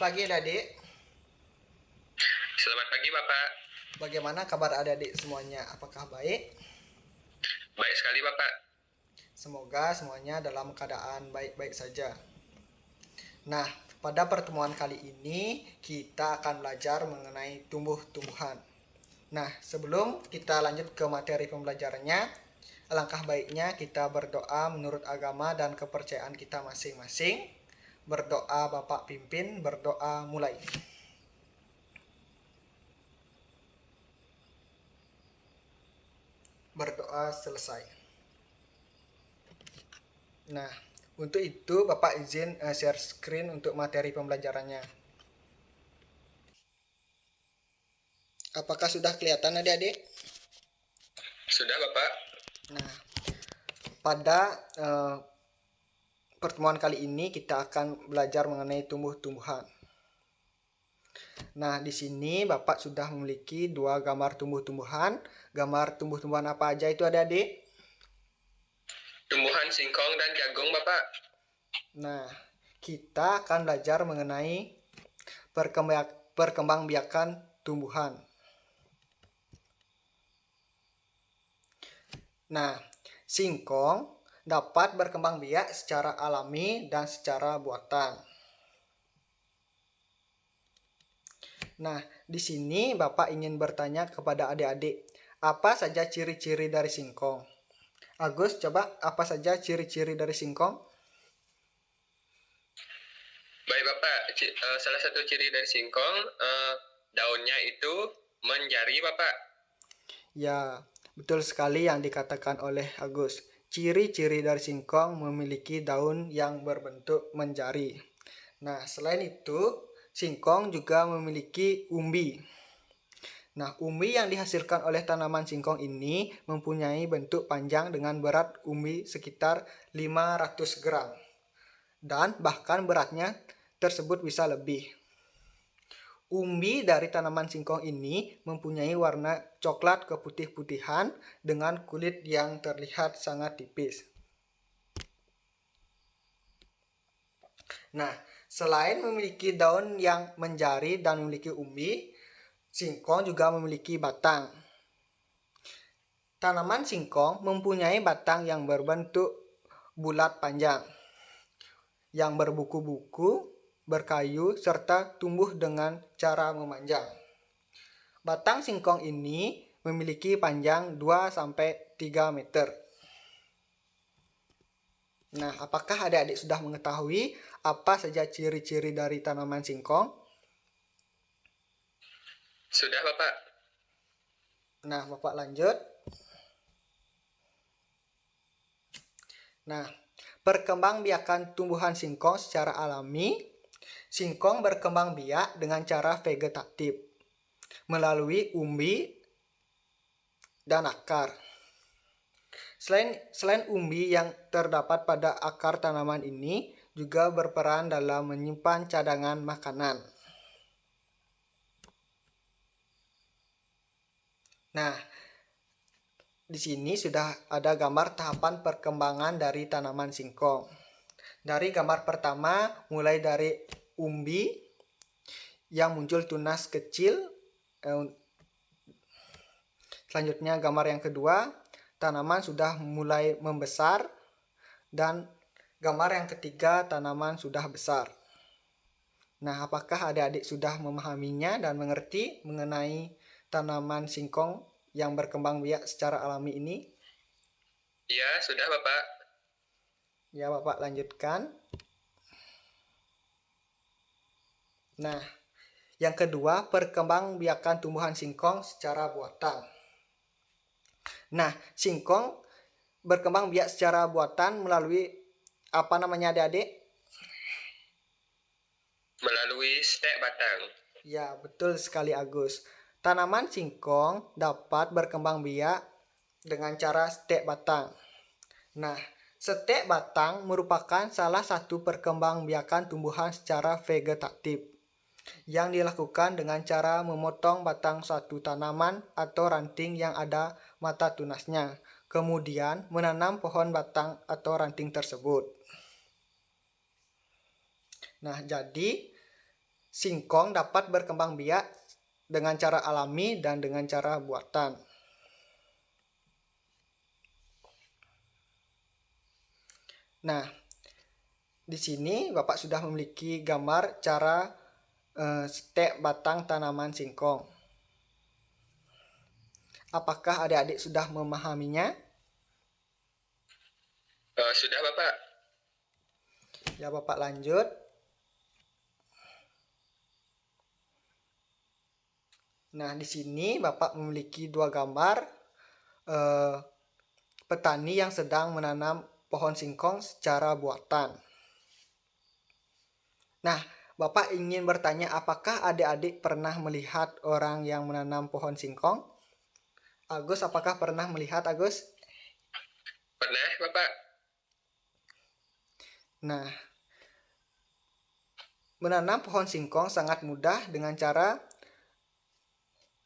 pagi adik. Selamat pagi Bapak. Bagaimana kabar adik-adik semuanya? Apakah baik? Baik sekali Bapak. Semoga semuanya dalam keadaan baik-baik saja. Nah, pada pertemuan kali ini kita akan belajar mengenai tumbuh-tumbuhan. Nah, sebelum kita lanjut ke materi pembelajarannya, alangkah baiknya kita berdoa menurut agama dan kepercayaan kita masing-masing. Berdoa Bapak pimpin, berdoa mulai. Berdoa selesai. Nah, untuk itu Bapak izin share screen untuk materi pembelajarannya. Apakah sudah kelihatan adik-adik? Sudah Bapak. Nah, pada pertemuan kali ini kita akan belajar mengenai tumbuh-tumbuhan. Nah, di sini Bapak sudah memiliki dua gambar tumbuh-tumbuhan. Gambar tumbuh-tumbuhan apa aja itu adik-adik? Tumbuhan singkong dan jagung Bapak. Nah, kita akan belajar mengenai perkembangbiakan tumbuhan. Nah, singkong dapat berkembang biak secara alami dan secara buatan. Nah, di sini Bapak ingin bertanya kepada adik-adik, apa saja ciri-ciri dari singkong? Agus, coba apa saja ciri-ciri dari singkong? Baik Bapak, salah satu ciri dari singkong, daunnya itu menjari Bapak. Ya, betul sekali yang dikatakan oleh Agus. Ciri-ciri dari singkong memiliki daun yang berbentuk menjari. Nah, selain itu, singkong juga memiliki umbi. Nah, umbi yang dihasilkan oleh tanaman singkong ini mempunyai bentuk panjang dengan berat umbi sekitar 500 gram. Dan bahkan beratnya tersebut bisa lebih. Umbi dari tanaman singkong ini mempunyai warna coklat keputih-putihan dengan kulit yang terlihat sangat tipis. Nah, selain memiliki daun yang menjari dan memiliki umbi, singkong juga memiliki batang. Tanaman singkong mempunyai batang yang berbentuk bulat panjang, yang berbuku-buku, berkayu, serta tumbuh dengan cara memanjang. Batang singkong ini memiliki panjang 2-3 meter. Nah, apakah adik-adik sudah mengetahui apa saja ciri-ciri dari tanaman singkong? Sudah Bapak. Nah, Bapak lanjut. Nah, perkembangbiakan tumbuhan singkong secara alami. Singkong berkembang biak dengan cara vegetatif melalui umbi dan akar. Selain umbi yang terdapat pada akar tanaman ini juga berperan dalam menyimpan cadangan makanan. Nah, di sini sudah ada gambar tahapan perkembangan dari tanaman singkong. Dari gambar pertama, mulai dari umbi yang muncul tunas kecil. Selanjutnya gambar yang kedua, tanaman sudah mulai membesar. Dan gambar yang ketiga, tanaman sudah besar. Nah, apakah adik-adik sudah memahaminya dan mengerti mengenai tanaman singkong yang berkembang biak secara alami ini? Ya, sudah Bapak. Ya, Bapak lanjutkan. Nah, yang kedua, perkembangbiakan tumbuhan singkong secara buatan. Nah, singkong berkembang biak secara buatan melalui apa namanya adik-adik? Melalui stek batang. Ya, betul sekali Agus. Tanaman singkong dapat berkembang biak dengan cara stek batang. Nah, stek batang merupakan salah satu perkembangbiakan tumbuhan secara vegetatif yang dilakukan dengan cara memotong batang suatu tanaman atau ranting yang ada mata tunasnya, kemudian menanam pohon batang atau ranting tersebut. Nah, jadi Singkong dapat berkembang biak dengan cara alami dan dengan cara buatan. Nah, di sini Bapak sudah memiliki gambar cara stek batang tanaman singkong. Apakah adik-adik sudah memahaminya? Sudah Bapak. Ya, Bapak lanjut. Nah, di sini Bapak memiliki dua gambar petani yang sedang menanam pohon singkong secara buatan. Nah, Bapak ingin bertanya apakah adik-adik pernah melihat orang yang menanam pohon singkong? Agus, apakah pernah melihat, Agus? Pernah Bapak. Nah, menanam pohon singkong sangat mudah dengan cara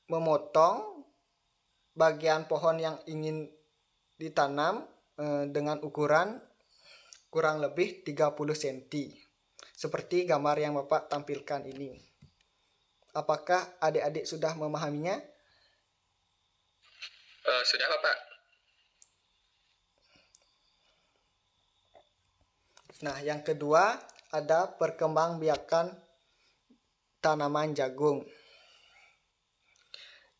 memotong bagian pohon yang ingin ditanam dengan ukuran kurang lebih 30 cm. Seperti gambar yang Bapak tampilkan ini. Apakah adik-adik sudah memahaminya? Sudah Bapak. Nah, yang kedua ada perkembangbiakan tanaman jagung.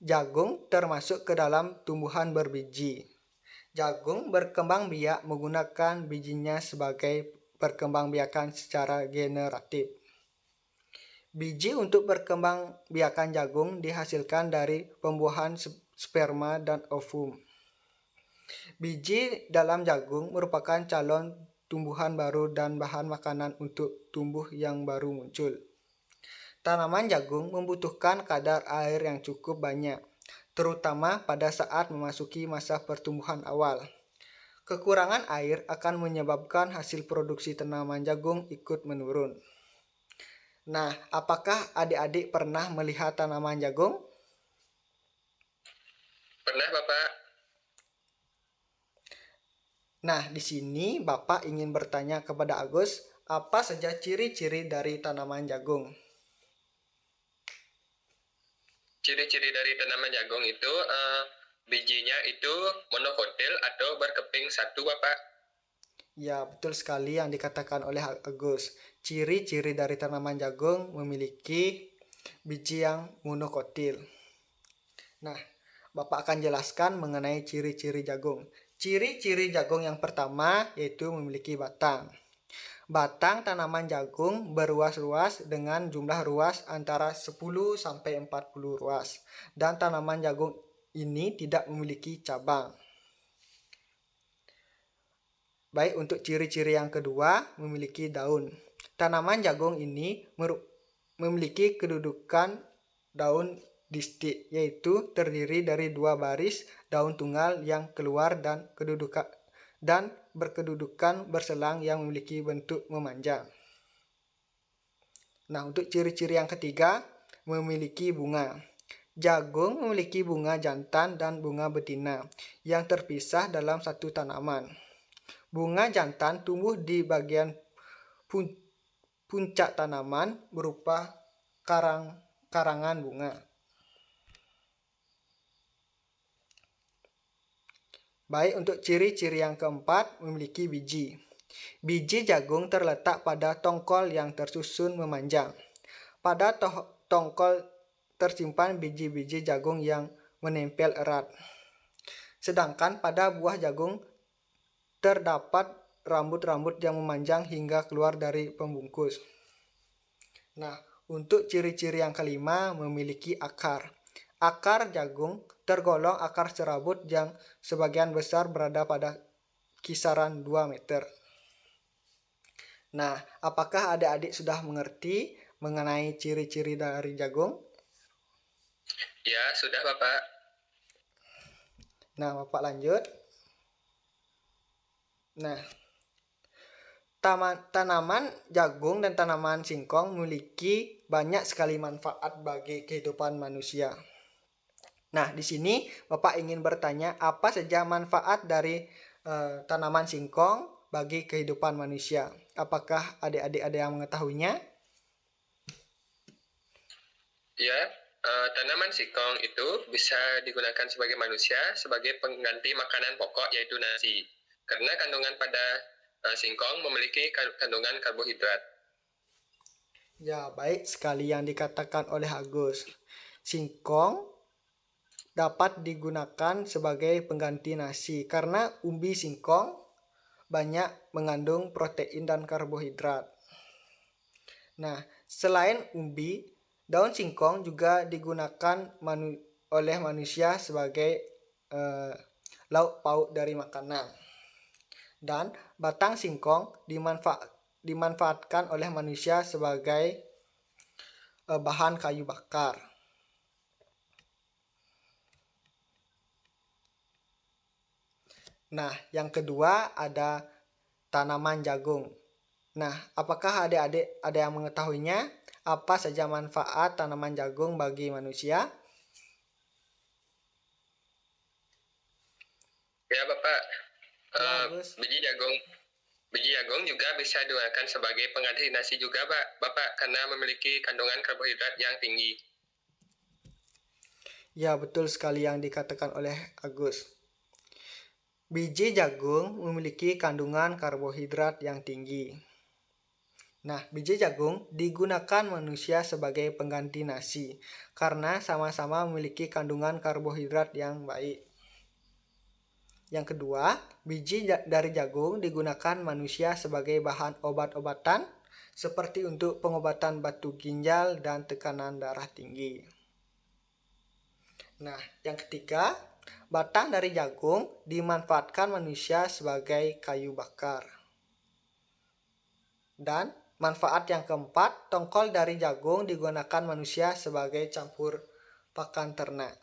Jagung termasuk ke dalam tumbuhan berbiji. Jagung berkembang biak menggunakan bijinya sebagai perkembangbiakan secara generatif. Biji untuk perkembangbiakan jagung dihasilkan dari pembuahan sperma dan ovum. Biji dalam jagung merupakan calon tumbuhan baru dan bahan makanan untuk tumbuh yang baru muncul. Tanaman jagung membutuhkan kadar air yang cukup banyak, terutama pada saat memasuki masa pertumbuhan awal. Kekurangan air akan menyebabkan hasil produksi tanaman jagung ikut menurun. Nah, apakah adik-adik pernah melihat tanaman jagung? Pernah Bapak. Nah, di sini Bapak ingin bertanya kepada Agus, apa saja ciri-ciri dari tanaman jagung? Ciri-ciri dari tanaman jagung itu bijinya itu monokotil atau berkeping satu Bapak. Ya, betul sekali yang dikatakan oleh Agus. Ciri-ciri dari tanaman jagung memiliki biji yang monokotil. Nah, Bapak akan jelaskan mengenai ciri-ciri jagung. Ciri-ciri jagung yang pertama yaitu memiliki batang. Batang tanaman jagung berruas-ruas dengan jumlah ruas antara 10 sampai 40 ruas dan tanaman jagung ini tidak memiliki cabang. Baik, untuk ciri-ciri yang kedua memiliki daun. Tanaman jagung ini memiliki kedudukan daun distik, yaitu terdiri dari dua baris daun tunggal yang keluar dan berkedudukan berselang yang memiliki bentuk memanjang. Nah, untuk ciri-ciri yang ketiga, memiliki bunga. Jagung memiliki bunga jantan dan bunga betina yang terpisah dalam satu tanaman. Bunga jantan tumbuh di bagian puncak tanaman berupa karangan bunga. Baik, untuk ciri-ciri yang keempat, memiliki biji. Biji jagung terletak pada tongkol yang tersusun memanjang. Pada tongkol tersimpan biji-biji jagung yang menempel erat. Sedangkan pada buah jagung terdapat rambut-rambut yang memanjang hingga keluar dari pembungkus. Nah, untuk ciri-ciri yang kelima, memiliki akar. Akar jagung tergolong akar serabut yang sebagian besar berada pada kisaran 2 meter. Nah, apakah adik-adik sudah mengerti mengenai ciri-ciri dari jagung? Ya, sudah Bapak. Nah, Bapak lanjut. Nah, tanaman jagung dan tanaman singkong memiliki banyak sekali manfaat bagi kehidupan manusia. Nah, di sini Bapak ingin bertanya apa saja manfaat dari tanaman singkong bagi kehidupan manusia. Apakah adik-adik ada yang mengetahuinya? Ya, tanaman singkong itu bisa digunakan sebagai manusia sebagai pengganti makanan pokok yaitu nasi. Karena kandungan pada singkong memiliki kandungan karbohidrat. Ya, baik sekali yang dikatakan oleh Agus. Singkong dapat digunakan sebagai pengganti nasi karena umbi singkong banyak mengandung protein dan karbohidrat. Nah, selain umbi, daun singkong juga digunakan oleh manusia sebagai lauk pauk dari makanan. Dan batang singkong dimanfaatkan oleh manusia sebagai bahan kayu bakar. Nah, yang kedua ada tanaman jagung. Nah, apakah adik-adik ada yang mengetahuinya? Apa saja manfaat tanaman jagung bagi manusia? Ya, Bapak, Ya, Agus. biji jagung juga bisa digunakan sebagai pengganti nasi juga, Bapak, karena memiliki kandungan karbohidrat yang tinggi. Ya, betul sekali yang dikatakan oleh Agus. Biji jagung memiliki kandungan karbohidrat yang tinggi. Nah, biji jagung digunakan manusia sebagai pengganti nasi karena sama-sama memiliki kandungan karbohidrat yang baik. Yang kedua, biji dari jagung digunakan manusia sebagai bahan obat-obatan seperti untuk pengobatan batu ginjal dan tekanan darah tinggi. Nah, yang ketiga, batang dari jagung dimanfaatkan manusia sebagai kayu bakar. Dan manfaat yang keempat, tongkol dari jagung digunakan manusia sebagai campur pakan ternak.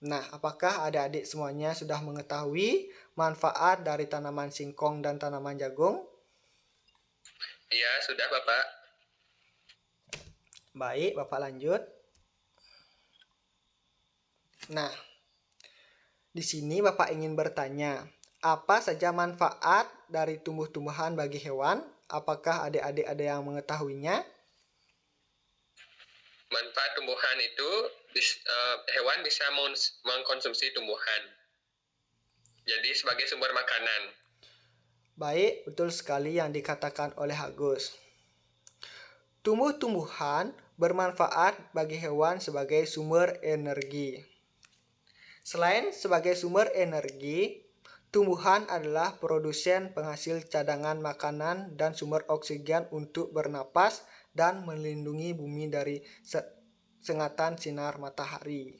Nah, apakah adik-adik semuanya sudah mengetahui manfaat dari tanaman singkong dan tanaman jagung? Iya, sudah, Bapak. Baik, Bapak lanjut. Nah, di sini Bapak ingin bertanya, apa saja manfaat dari tumbuh-tumbuhan bagi hewan? Apakah adik-adik ada yang mengetahuinya? Manfaat tumbuhan itu, hewan bisa mengkonsumsi tumbuhan. Jadi sebagai sumber makanan. Baik, betul sekali yang dikatakan oleh Agus. Tumbuh-tumbuhan bermanfaat bagi hewan sebagai sumber energi. Selain sebagai sumber energi, tumbuhan adalah produsen penghasil cadangan makanan dan sumber oksigen untuk bernapas dan melindungi bumi dari sengatan sinar matahari.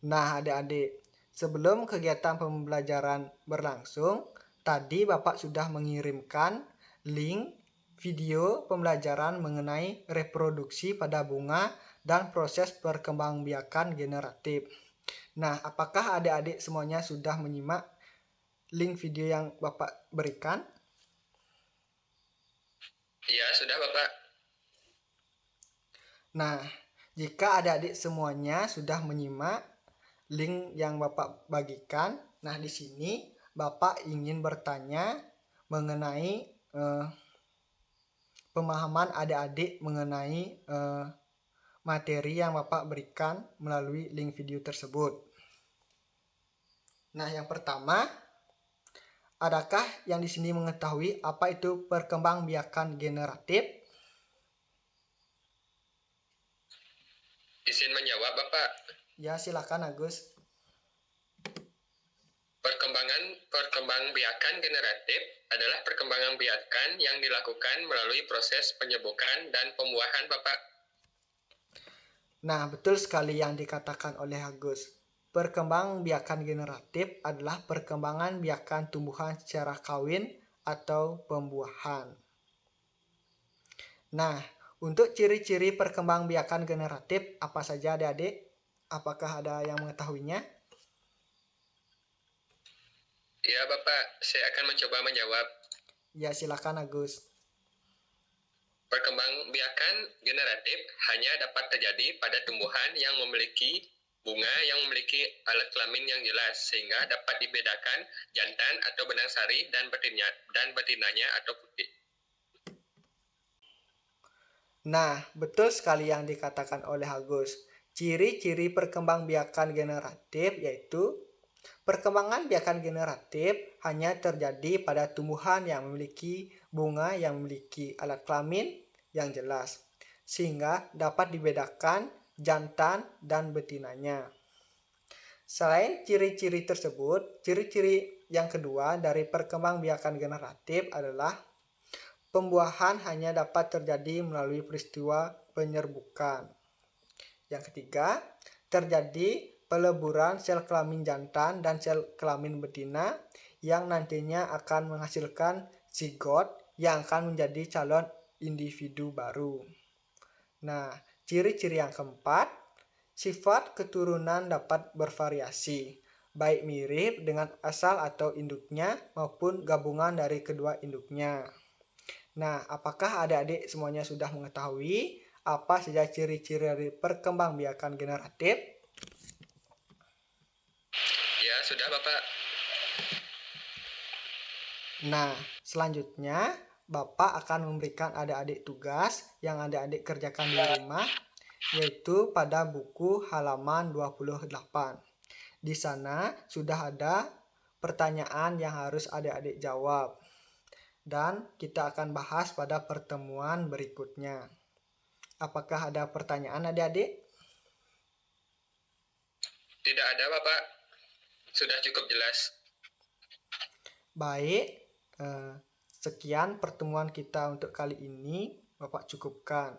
Nah, adik-adik, sebelum kegiatan pembelajaran berlangsung, tadi Bapak sudah mengirimkan link video pembelajaran mengenai reproduksi pada bunga dan proses perkembangbiakan generatif. Nah, apakah adik-adik semuanya sudah menyimak link video yang Bapak berikan? Iya, sudah, Bapak. Nah, jika adik-adik semuanya sudah menyimak link yang Bapak bagikan, nah di sini Bapak ingin bertanya mengenai pemahaman adik-adik mengenai materi yang Bapak berikan melalui link video tersebut. Nah, yang pertama, adakah yang di sini mengetahui apa itu perkembangbiakan generatif? Izin menjawab, Bapak. Ya, silakan Agus. Perkembangbiakan generatif adalah perkembangbiakan yang dilakukan melalui proses penyebukan dan pembuahan, Bapak. Nah, betul sekali yang dikatakan oleh Agus. Perkembangbiakan generatif adalah perkembangan biakan tumbuhan secara kawin atau pembuahan. Nah, untuk ciri-ciri perkembangbiakan generatif apa saja adik-adik? Apakah ada yang mengetahuinya? Ya, Bapak, saya akan mencoba menjawab. Ya, silakan Agus. Perkembangbiakan generatif hanya dapat terjadi pada tumbuhan yang memiliki bunga yang memiliki alat kelamin yang jelas sehingga dapat dibedakan jantan atau benang sari dan betinanya atau putih. Nah, betul sekali yang dikatakan oleh Agus. Ciri-ciri perkembangbiakan generatif yaitu perkembangan biakan generatif hanya terjadi pada tumbuhan yang memiliki bunga yang memiliki alat kelamin yang jelas, sehingga dapat dibedakan jantan dan betinanya. Selain ciri-ciri tersebut, ciri-ciri yang kedua dari perkembangbiakan generatif adalah pembuahan hanya dapat terjadi melalui peristiwa penyerbukan. Yang ketiga, terjadi peleburan sel kelamin jantan dan sel kelamin betina yang nantinya akan menghasilkan zigot yang akan menjadi calon individu baru. Nah, ciri-ciri yang keempat, sifat keturunan dapat bervariasi, baik mirip dengan asal atau induknya maupun gabungan dari kedua induknya. Nah, apakah adik-adik semuanya sudah mengetahui apa saja ciri-ciri dari perkembangbiakan generatif? Ya, sudah Bapak. Nah, selanjutnya Bapak akan memberikan adik-adik tugas yang adik-adik kerjakan di rumah, yaitu pada buku halaman 28. Di sana sudah ada pertanyaan yang harus adik-adik jawab. Dan kita akan bahas pada pertemuan berikutnya. Apakah ada pertanyaan adik-adik? Tidak ada Bapak. Sudah cukup jelas. Baik, sekian pertemuan kita untuk kali ini. Bapak cukupkan.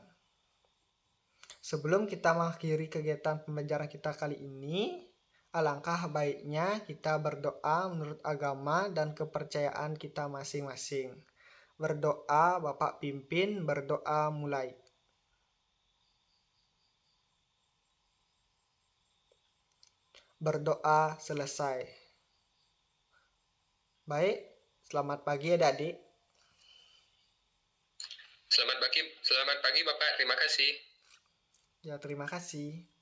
Sebelum kita mengakhiri kegiatan pembelajaran kita kali ini, alangkah baiknya kita berdoa menurut agama dan kepercayaan kita masing-masing. Berdoa, Bapak pimpin, berdoa mulai. Berdoa selesai. Baik, selamat pagi adik-adik. Selamat pagi Bapak. Terima kasih. Ya, terima kasih.